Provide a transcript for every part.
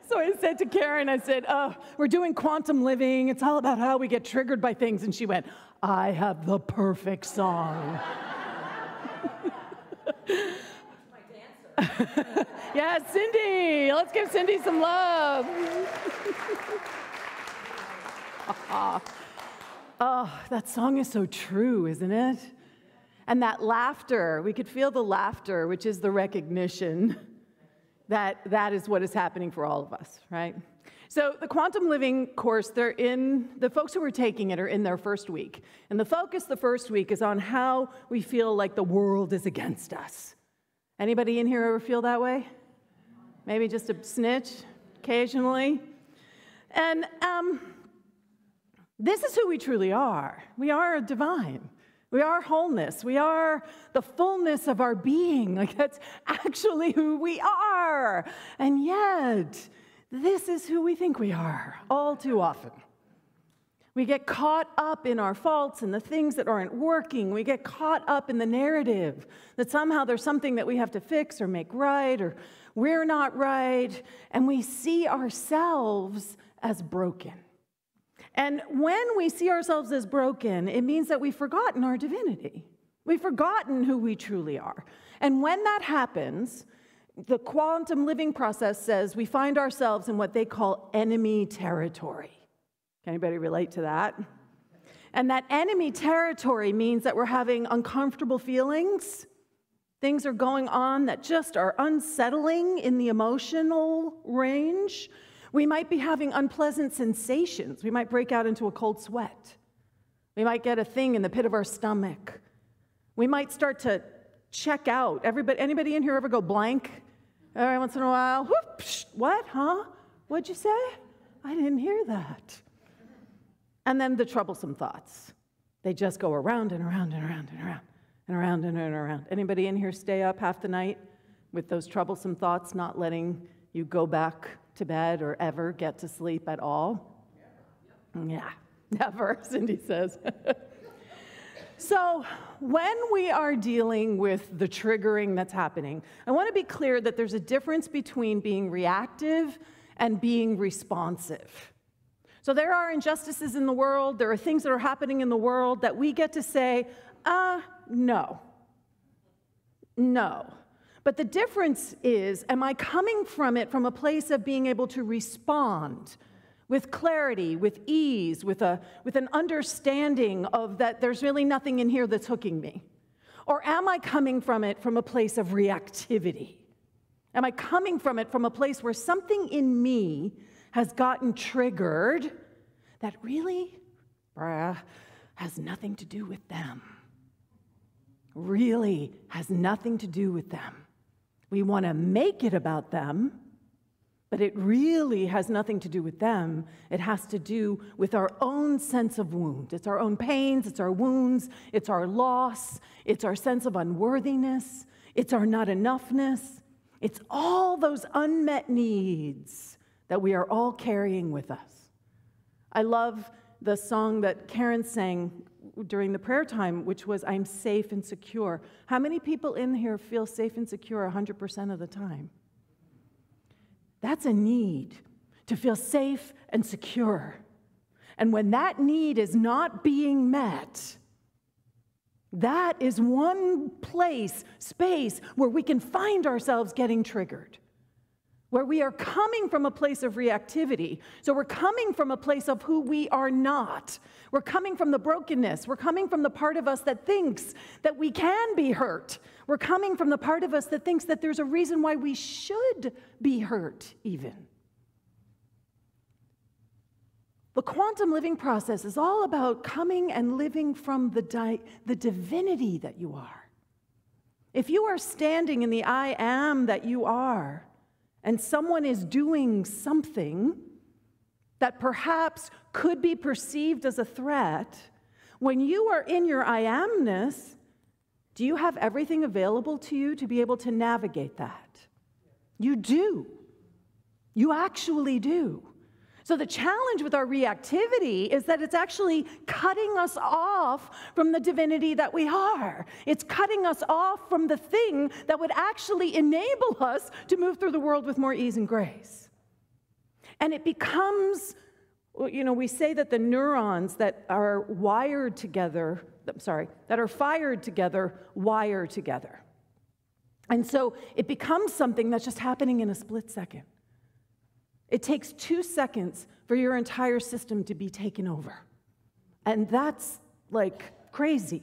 So I said to Karen, I said, we're doing quantum living. It's all about how we get triggered by things. And she went, I have the perfect song. Yeah, Cindy. Let's give Cindy some love. Oh, that song is so true, isn't it? And that laughter, we could feel the laughter, which is the recognition that that is what is happening for all of us, right? So the Quantum Living course, the folks who are taking it are in their first week. And the focus the first week is on how we feel like the world is against us. Anybody in here ever feel that way? Maybe just a snitch occasionally? And this is who we truly are. We are divine. We are wholeness. We are the fullness of our being. Like, that's actually who we are. And yet, this is who we think we are all too often. We get caught up in our faults and the things that aren't working. We get caught up in the narrative that somehow there's something that we have to fix or make right, or we're not right. And we see ourselves as broken. And when we see ourselves as broken, it means that we've forgotten our divinity. We've forgotten who we truly are. And when that happens, the quantum living process says we find ourselves in what they call enemy territory. Can anybody relate to that? And that enemy territory means that we're having uncomfortable feelings. Things are going on that just are unsettling in the emotional range. We might be having unpleasant sensations. We might break out into a cold sweat. We might get a thing in the pit of our stomach. We might start to check out. Anybody in here ever go blank every once in a while? Whoop, psh, what, huh? What'd you say? I didn't hear that. And then the troublesome thoughts. They just go around and around and around and around and around and around. Anybody in here stay up half the night with those troublesome thoughts not letting you go back to bed or ever get to sleep at all? Yeah, never, Cindy says. So when we are dealing with the triggering that's happening, I want to be clear that there's a difference between being reactive and being responsive. So there are injustices in the world, there are things that are happening in the world that we get to say, no. But the difference is, am I coming from it from a place of being able to respond with clarity, with ease, with an understanding of that there's really nothing in here that's hooking me? Or am I coming from it from a place of reactivity? Am I coming from it from a place where something in me has gotten triggered that really has nothing to do with them? Really has nothing to do with them. We want to make it about them, but it really has nothing to do with them. It has to do with our own sense of wound. It's our own pains, it's our wounds, it's our loss, it's our sense of unworthiness, it's our not enoughness. It's all those unmet needs that we are all carrying with us. I love the song that Karen sang during the prayer time, which was, I'm safe and secure. How many people in here feel safe and secure 100% of the time? That's a need, to feel safe and secure. And when that need is not being met, that is one space where we can find ourselves getting triggered, where we are coming from a place of reactivity. So we're coming from a place of who we are not. We're coming from the brokenness. We're coming from the part of us that thinks that we can be hurt. We're coming from the part of us that thinks that there's a reason why we should be hurt even. The quantum living process is all about coming and living from the divinity that you are. If you are standing in the I am that you are, and someone is doing something that perhaps could be perceived as a threat, when you are in your I amness, do you have everything available to you to be able to navigate that? You do. You actually do. So the challenge with our reactivity is that it's actually cutting us off from the divinity that we are. It's cutting us off from the thing that would actually enable us to move through the world with more ease and grace. And it becomes, we say that the neurons that are wired together, that are fired together, wire together. And so it becomes something that's just happening in a split second. It takes 2 seconds for your entire system to be taken over. And that's like crazy,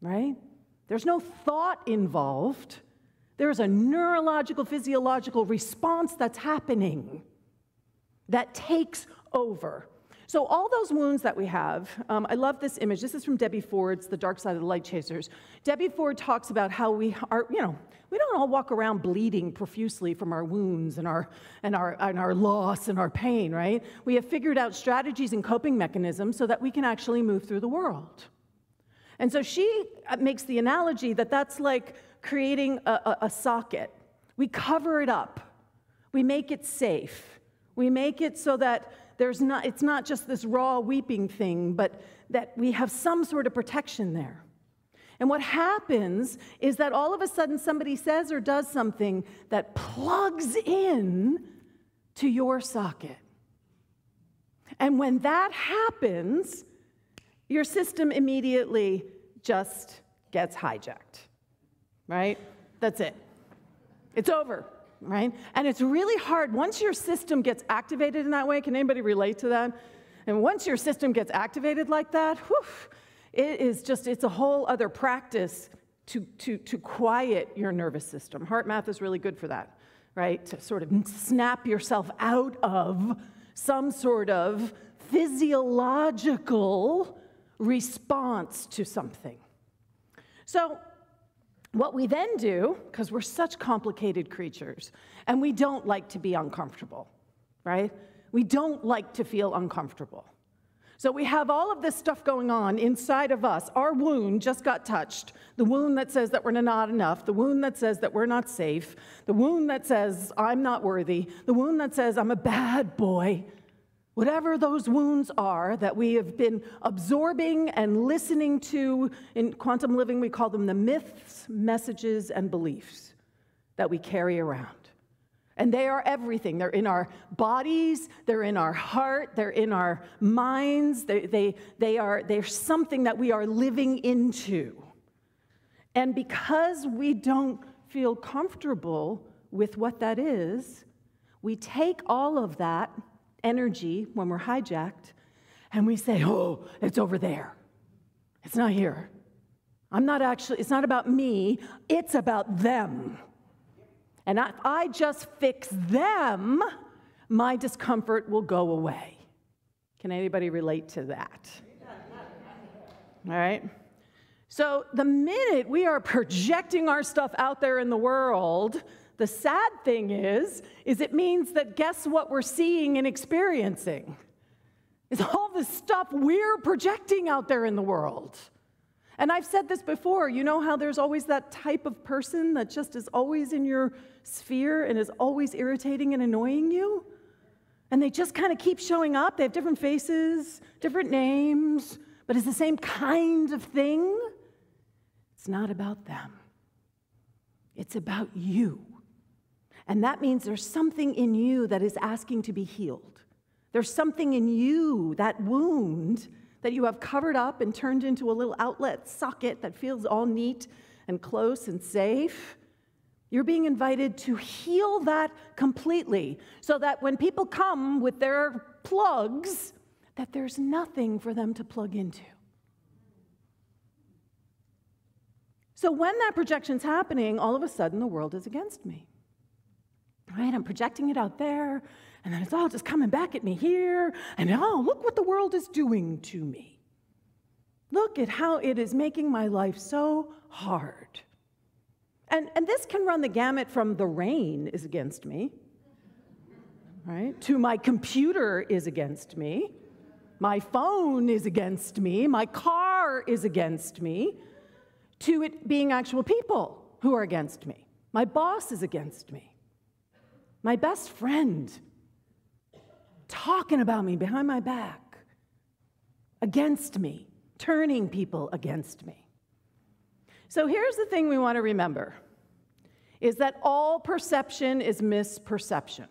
right? There's no thought involved. There's a neurological, physiological response that's happening that takes over. So all those wounds that we have, I love this image. This is from Debbie Ford's The Dark Side of the Light Chasers. Debbie Ford talks about how we are, we don't all walk around bleeding profusely from our wounds and our loss and our pain, right? We have figured out strategies and coping mechanisms so that we can actually move through the world. And so she makes the analogy that that's like creating a socket. We cover it up. We make it safe. We make it so that it's not just this raw weeping thing, but that we have some sort of protection there. And what happens is that all of a sudden somebody says or does something that plugs in to your socket. And when that happens, your system immediately just gets hijacked, right? That's it. It's over. Right? And it's really hard. Once your system gets activated in that way, can anybody relate to that? And once your system gets activated like that, it's a whole other practice to quiet your nervous system. HeartMath is really good for that, right? To sort of snap yourself out of some sort of physiological response to something. So, what we then do, because we're such complicated creatures, and we don't like to be uncomfortable, right? We don't like to feel uncomfortable. So we have all of this stuff going on inside of us. Our wound just got touched. The wound that says that we're not enough. The wound that says that we're not safe. The wound that says I'm not worthy. The wound that says I'm a bad boy. Whatever those wounds are that we have been absorbing and listening to, in quantum living we call them the myths, messages, and beliefs that we carry around. And they are everything. They're in our bodies, they're in our heart, they're in our minds, they're something that we are living into. And because we don't feel comfortable with what that is, we take all of that energy when we're hijacked, and we say, oh, it's over there. It's not here. It's not about me, it's about them. And if I just fix them, my discomfort will go away. Can anybody relate to that? All right? So the minute we are projecting our stuff out there in the world, the sad thing is it means that guess what we're seeing and experiencing? Is all the stuff we're projecting out there in the world. And I've said this before, you know how there's always that type of person that just is always in your sphere and is always irritating and annoying you? And they just kind of keep showing up. They have different faces, different names, but it's the same kind of thing. It's not about them. It's about you. And that means there's something in you that is asking to be healed. There's something in you, that wound, that you have covered up and turned into a little outlet socket that feels all neat and close and safe. You're being invited to heal that completely so that when people come with their plugs, that there's nothing for them to plug into. So when that projection's happening, all of a sudden the world is against me. Right? I'm projecting it out there, and then it's all just coming back at me here, and oh, look what the world is doing to me. Look at how it is making my life so hard. And this can run the gamut from the rain is against me, right, to my computer is against me, my phone is against me, my car is against me, to it being actual people who are against me. My boss is against me. My best friend talking about me behind my back, against me, turning people against me. So here's the thing we want to remember, is that all perception is misperception.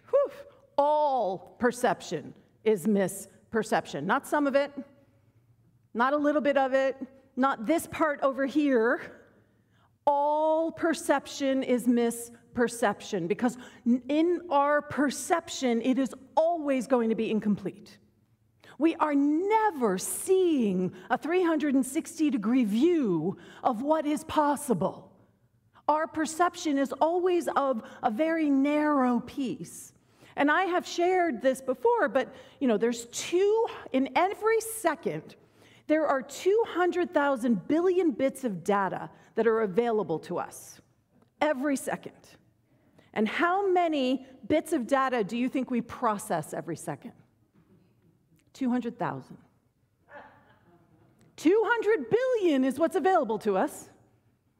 Whew. All perception is misperception. Not some of it, not a little bit of it, not this part over here. All perception is misperception, because in our perception, it is always going to be incomplete. We are never seeing a 360-degree view of what is possible. Our perception is always of a very narrow piece. And I have shared this before, but there's in every second, there are 200,000 billion bits of data that are available to us every second. And how many bits of data do you think we process every second? 200,000. 200 billion is what's available to us.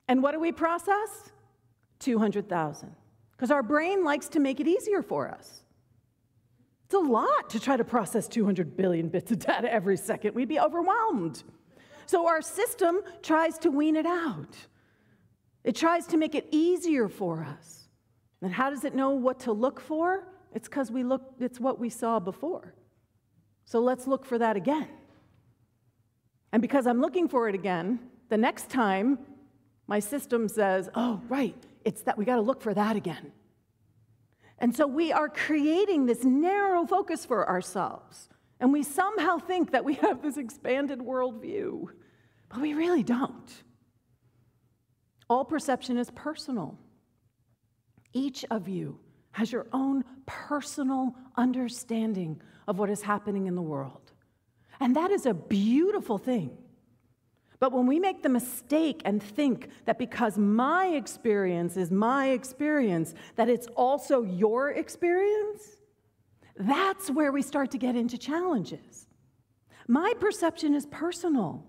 And what do we process? 200,000. Because our brain likes to make it easier for us. It's a lot to try to process 200 billion bits of data every second. We'd be overwhelmed. So our system tries to wean it out. It tries to make it easier for us. And how does it know what to look for? It's because it's what we saw before. So let's look for that again. And because I'm looking for it again, the next time my system says, oh, right, it's that we got to look for that again. And so we are creating this narrow focus for ourselves. And we somehow think that we have this expanded worldview, but we really don't. All perception is personal. Each of you has your own personal understanding of what is happening in the world. And that is a beautiful thing. But when we make the mistake and think that because my experience is my experience, that it's also your experience, that's where we start to get into challenges. My perception is personal,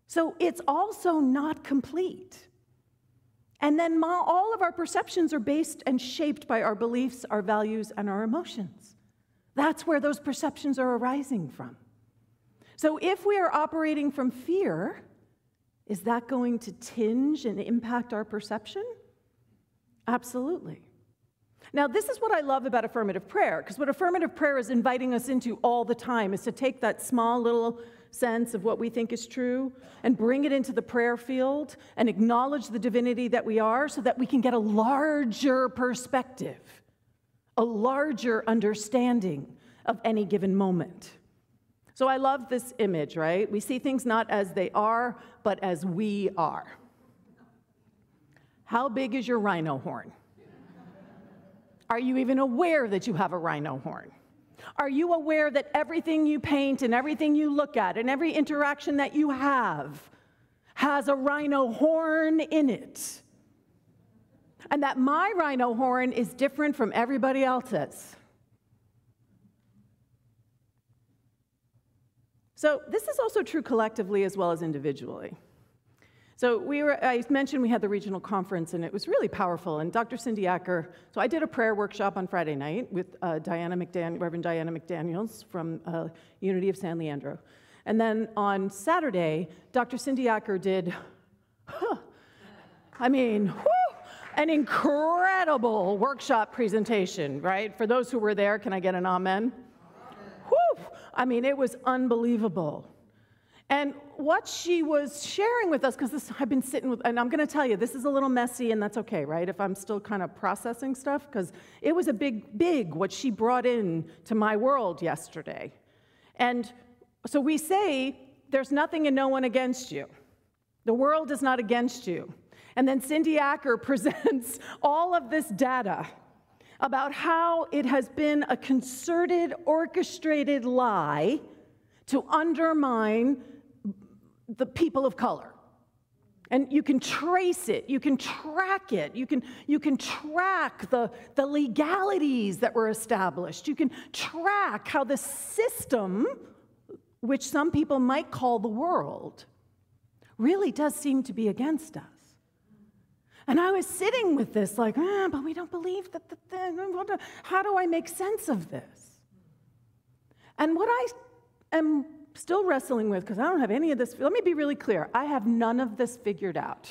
so it's also not complete. And then all of our perceptions are based and shaped by our beliefs, our values, and our emotions. That's where those perceptions are arising from. So if we are operating from fear, is that going to tinge and impact our perception? Absolutely. Now, this is what I love about affirmative prayer, because what affirmative prayer is inviting us into all the time is to take that small little sense of what we think is true and bring it into the prayer field and acknowledge the divinity that we are so that we can get a larger perspective, a larger understanding of any given moment. So I love this image, right? We see things not as they are, but as we are. How big is your rhino horn? Are you even aware that you have a rhino horn? Are you aware that everything you paint and everything you look at and every interaction that you have has a rhino horn in it? And that my rhino horn is different from everybody else's. So this is also true collectively as well as individually. So I mentioned we had the regional conference, and it was really powerful. And Dr. Cindy Acker, so I did a prayer workshop on Friday night with Reverend Diana McDaniels from Unity of San Leandro. And then on Saturday, Dr. Cindy Acker did, an incredible workshop presentation, right? For those who were there, can I get an amen? It was unbelievable. And what she was sharing with us, because I've been sitting with, and I'm going to tell you, this is a little messy, and that's okay, right? If I'm still kind of processing stuff, because it was a big what she brought in to my world yesterday. And so we say, there's nothing and no one against you. The world is not against you. And then Cindy Acker presents all of this data about how it has been a concerted, orchestrated lie to undermine the people of color. And you can trace it, you can track it, you can track the legalities that were established. You can track how the system, which some people might call the world, really does seem to be against us. And I was sitting with this like, but we don't believe that the thing. How do I make sense of this? And what I am still wrestling with, because I don't have any of this, let me be really clear. I have none of this figured out,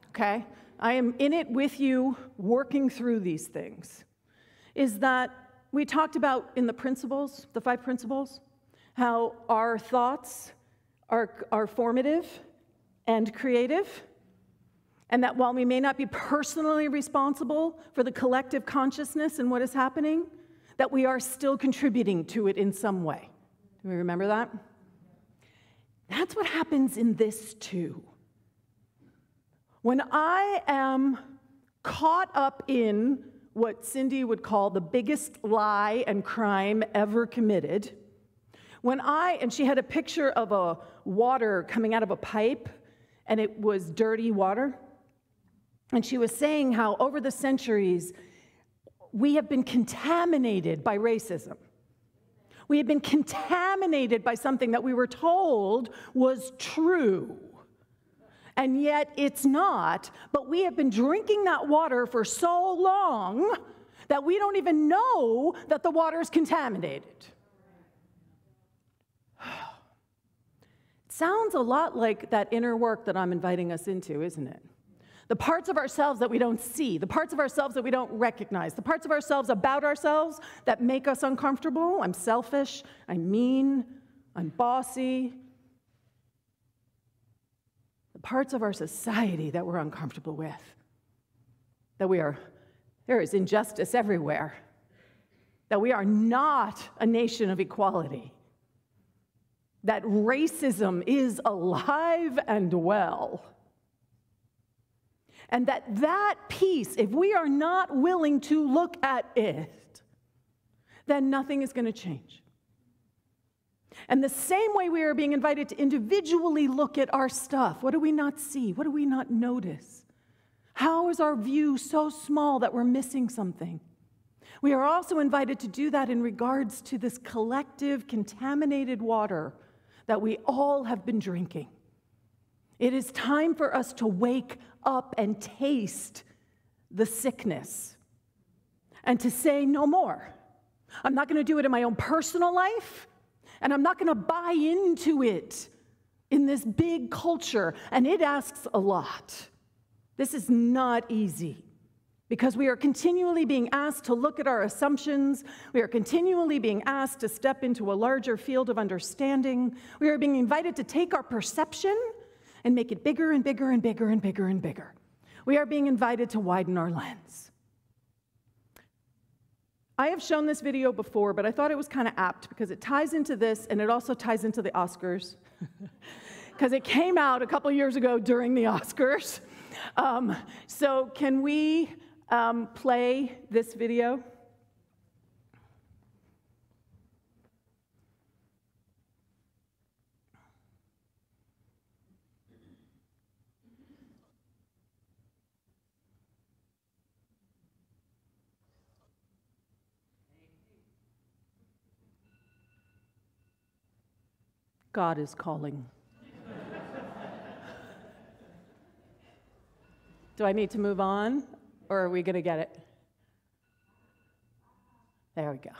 okay? I am in it with you, working through these things, is that we talked about in the principles, the 5 principles, how our thoughts are formative and creative, and that while we may not be personally responsible for the collective consciousness and what is happening, that we are still contributing to it in some way. Do we remember that? That's what happens in this too. When I am caught up in what Cindy would call the biggest lie and crime ever committed, and she had a picture of a water coming out of a pipe, and it was dirty water. And she was saying how over the centuries, we have been contaminated by racism. We have been contaminated by something that we were told was true. And yet it's not, but we have been drinking that water for so long that we don't even know that the water is contaminated. It sounds a lot like that inner work that I'm inviting us into, isn't it? The parts of ourselves that we don't see, the parts of ourselves that we don't recognize, the parts of ourselves about ourselves that make us uncomfortable. I'm selfish, I'm mean, I'm bossy. The parts of our society that we're uncomfortable with, there is injustice everywhere, that we are not a nation of equality, that racism is alive and well. And that piece, if we are not willing to look at it, then nothing is going to change. And the same way we are being invited to individually look at our stuff. What do we not see? What do we not notice? How is our view so small that we're missing something? We are also invited to do that in regards to this collective contaminated water that we all have been drinking. It is time for us to wake up and taste the sickness and to say no more. I'm not going to do it in my own personal life, and I'm not going to buy into it in this big culture, and it asks a lot. This is not easy because we are continually being asked to look at our assumptions. We are continually being asked to step into a larger field of understanding. We are being invited to take our perception and make it bigger and bigger and bigger and bigger and bigger. We are being invited to widen our lens. I have shown this video before, but I thought it was kind of apt because it ties into this and it also ties into the Oscars because it came out a couple years ago during the Oscars. So can we play this video? God is calling. Do I need to move on, or are we going to get it? There we go.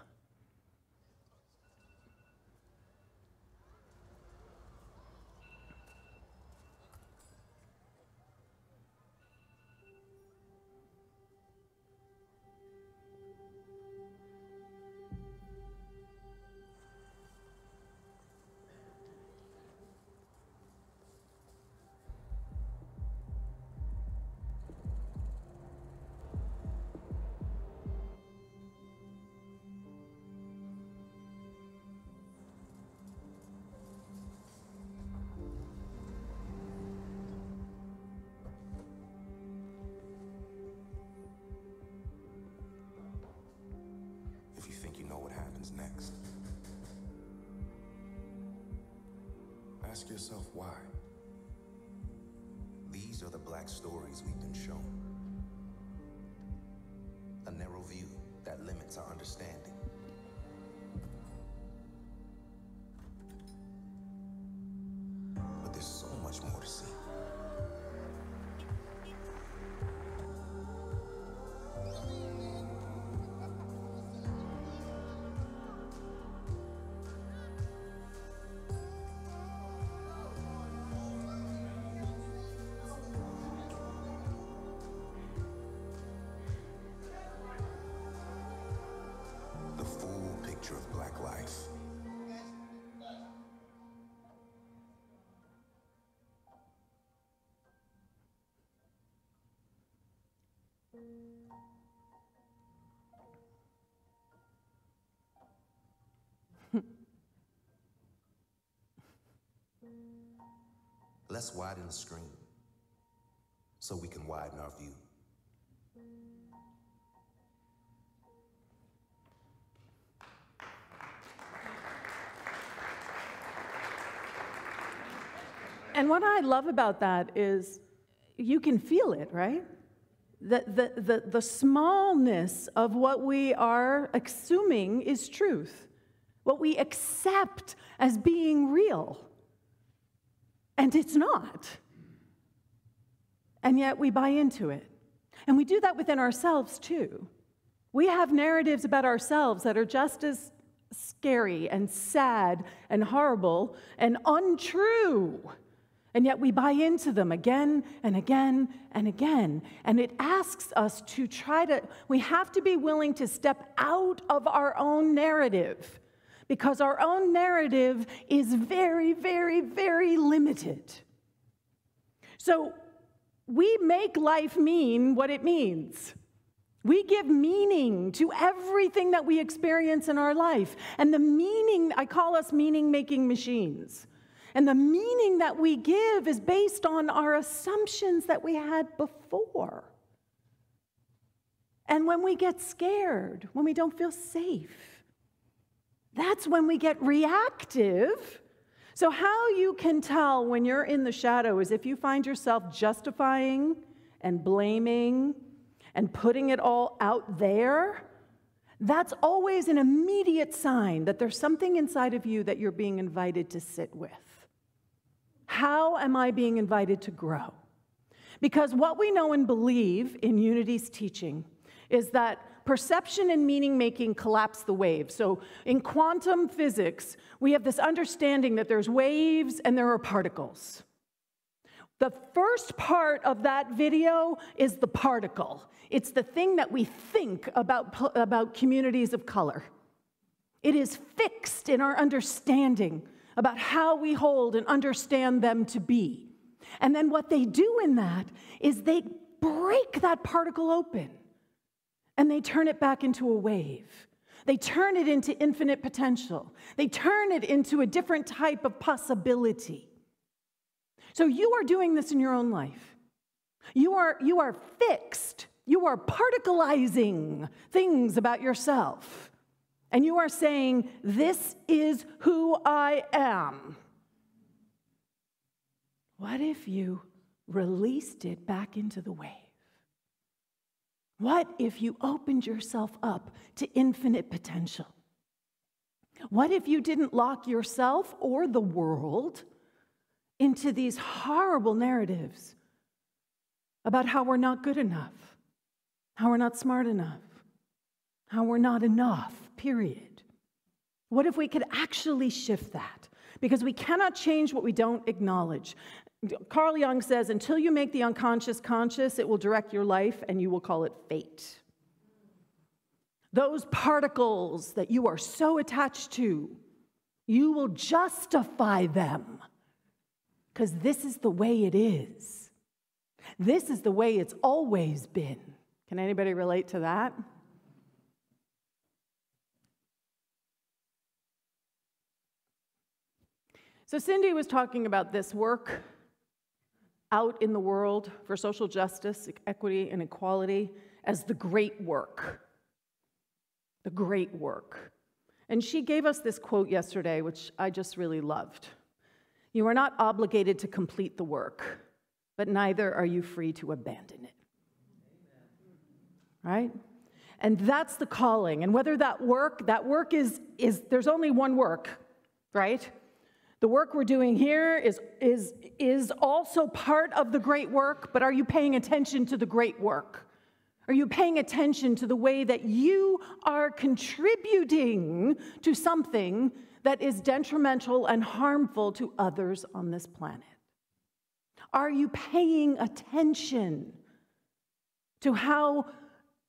If you think you know what happens next, ask yourself why. These are the black stories we've been shown. A narrow view that limits our understanding. But there's so much more to see. Let's widen the screen so we can widen our view. And what I love about that is you can feel it, right? The smallness of what we are assuming is truth, what we accept as being real. And it's not. And yet we buy into it. And we do that within ourselves too. We have narratives about ourselves that are just as scary and sad and horrible and untrue. And yet we buy into them again and again and again. And it asks us to we have to be willing to step out of our own narrative, because our own narrative is very, very, very limited. So we make life mean what it means. We give meaning to everything that we experience in our life. And the meaning, I call us meaning-making machines. And the meaning that we give is based on our assumptions that we had before. And when we get scared, when we don't feel safe, that's when we get reactive. So how you can tell when you're in the shadow is if you find yourself justifying and blaming and putting it all out there, that's always an immediate sign that there's something inside of you that you're being invited to sit with. How am I being invited to grow? Because what we know and believe in Unity's teaching is that perception and meaning-making collapse the waves. So in quantum physics, we have this understanding that there's waves and there are particles. The first part of that video is the particle. It's the thing that we think about communities of color. It is fixed in our understanding about how we hold and understand them to be. And then what they do in that is they break that particle open. And they turn it back into a wave. They turn it into infinite potential. They turn it into a different type of possibility. So you are doing this in your own life. You are fixed. You are particleizing things about yourself. And you are saying, this is who I am. What if you released it back into the wave? What if you opened yourself up to infinite potential? What if you didn't lock yourself or the world into these horrible narratives about how we're not good enough, how we're not smart enough, how we're not enough, period? What if we could actually shift that? Because we cannot change what we don't acknowledge. Carl Jung says, until you make the unconscious conscious, it will direct your life and you will call it fate. Those particles that you are so attached to, you will justify them because this is the way it is. This is the way it's always been. Can anybody relate to that? So Cindy was talking about this work out in the world for social justice, equity, and equality as the great work. The great work. And she gave us this quote yesterday, which I just really loved. You are not obligated to complete the work, but neither are you free to abandon it. Right? And that's the calling. And whether that work is there's only one work, right? The work we're doing here is also part of the great work, but are you paying attention to the great work? Are you paying attention to the way that you are contributing to something that is detrimental and harmful to others on this planet? Are you paying attention to how,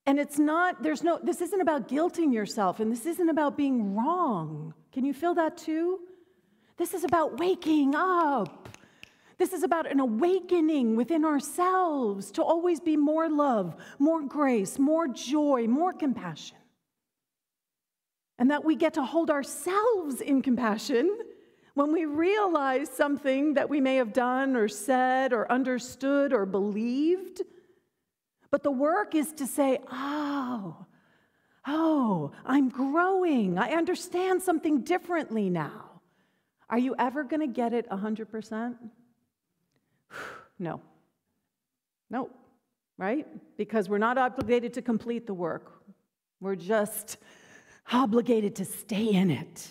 and it's not, this isn't about guilting yourself, and this isn't about being wrong. Can you feel that too? This is about waking up. This is about an awakening within ourselves to always be more love, more grace, more joy, more compassion. And that we get to hold ourselves in compassion when we realize something that we may have done or said or understood or believed. But the work is to say, oh, I'm growing. I understand something differently now. Are you ever going to get it 100%? No. Nope. Right? Because we're not obligated to complete the work. We're just obligated to stay in it.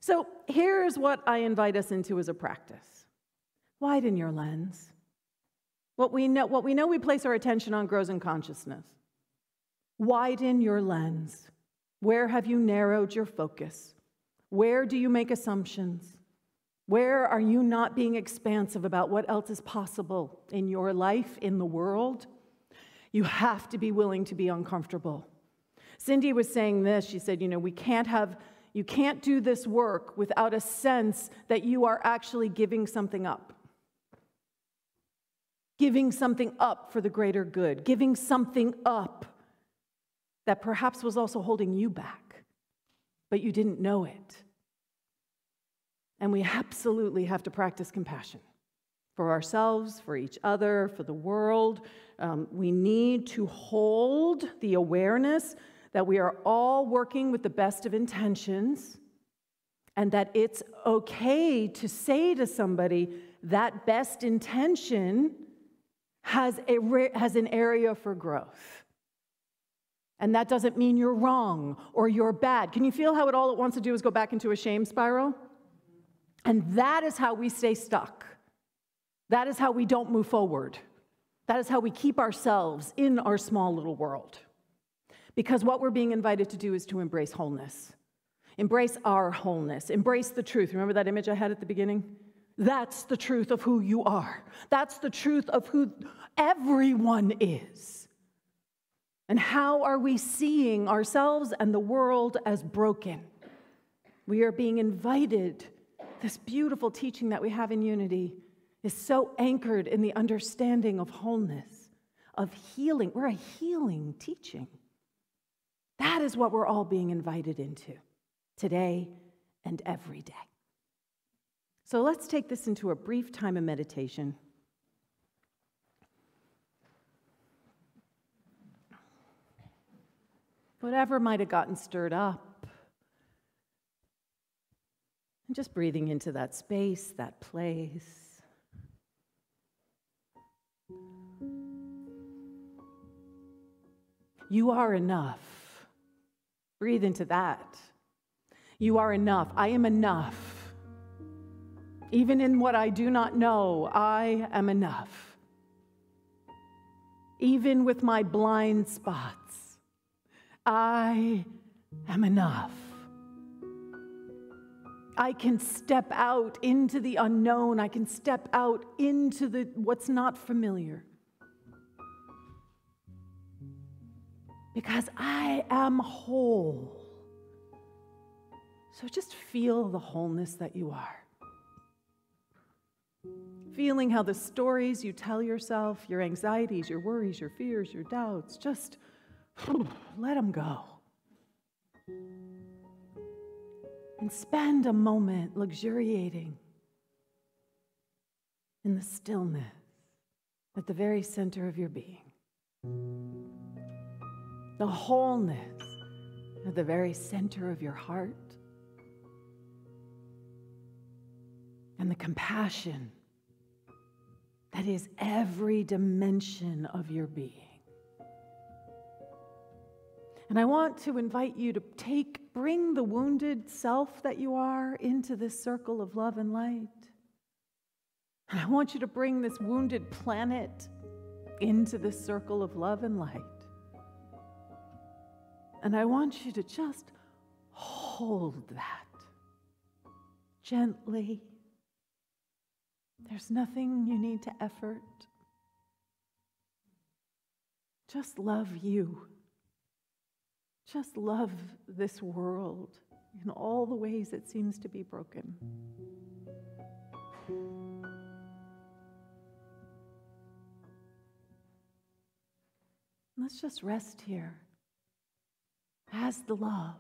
So here's what I invite us into as a practice. Widen your lens. What we know we place our attention on grows in consciousness. Widen your lens. Where have you narrowed your focus? Where do you make assumptions? Where are you not being expansive about what else is possible in your life, in the world? You have to be willing to be uncomfortable. Cindy was saying this. She said, you can't do this work without a sense that you are actually giving something up. Giving something up for the greater good. Giving something up that perhaps was also holding you back, but you didn't know it. And we absolutely have to practice compassion for ourselves, for each other, for the world. We need to hold the awareness that we are all working with the best of intentions, and that it's okay to say to somebody that best intention has an area for growth. And that doesn't mean you're wrong or you're bad. Can you feel how all it wants to do is go back into a shame spiral? And that is how we stay stuck. That is how we don't move forward. That is how we keep ourselves in our small little world. Because what we're being invited to do is to embrace wholeness. Embrace our wholeness. Embrace the truth. Remember that image I had at the beginning? That's the truth of who you are. That's the truth of who everyone is. And how are we seeing ourselves and the world as broken? We are being invited. This beautiful teaching that we have in Unity is so anchored in the understanding of wholeness, of healing. We're a healing teaching. That is what we're all being invited into today and every day. So let's take this into a brief time of meditation. Whatever might have gotten stirred up, and just breathing into that space, that place. You are enough. Breathe into that. You are enough. I am enough. Even in what I do not know, I am enough. Even with my blind spots, I am enough. I can step out into the unknown. I can step out into what's not familiar. Because I am whole. So just feel the wholeness that you are. Feeling how the stories you tell yourself, your anxieties, your worries, your fears, your doubts, just let them go. And spend a moment luxuriating in the stillness at the very center of your being. The wholeness at the very center of your heart. And the compassion that is every dimension of your being. And I want to invite you to bring the wounded self that you are into this circle of love and light. And I want you to bring this wounded planet into this circle of love and light. And I want you to just hold that gently. There's nothing you need to effort. Just love you. Just love this world in all the ways it seems to be broken. Let's just rest here as the love,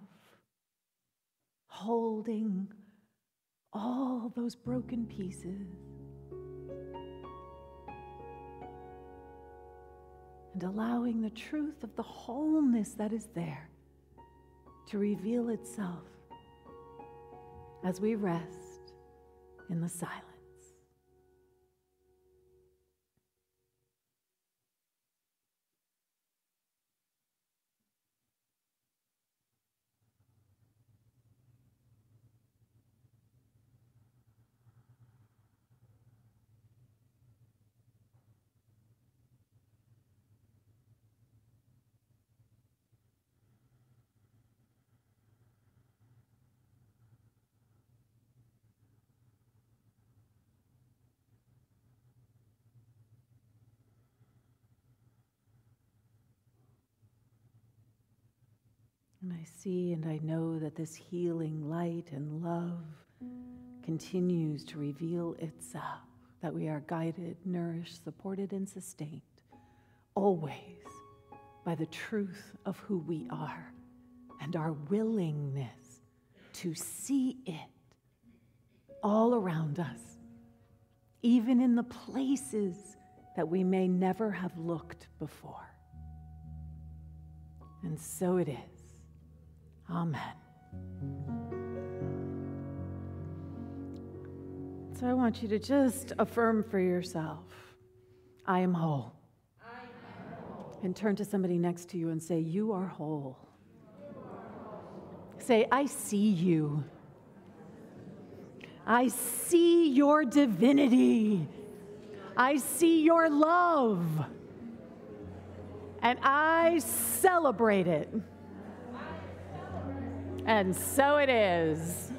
holding all those broken pieces and allowing the truth of the wholeness that is there to reveal itself as we rest in the silence. And I see and I know that this healing light and love continues to reveal itself, that we are guided, nourished, supported, and sustained, always by the truth of who we are and our willingness to see it all around us, even in the places that we may never have looked before. And so it is. Amen. So I want you to just affirm for yourself, I am whole. I am whole. And turn to somebody next to you and say, you are whole. You are whole. Say, I see you. I see your divinity. I see your love. And I celebrate it. And so it is.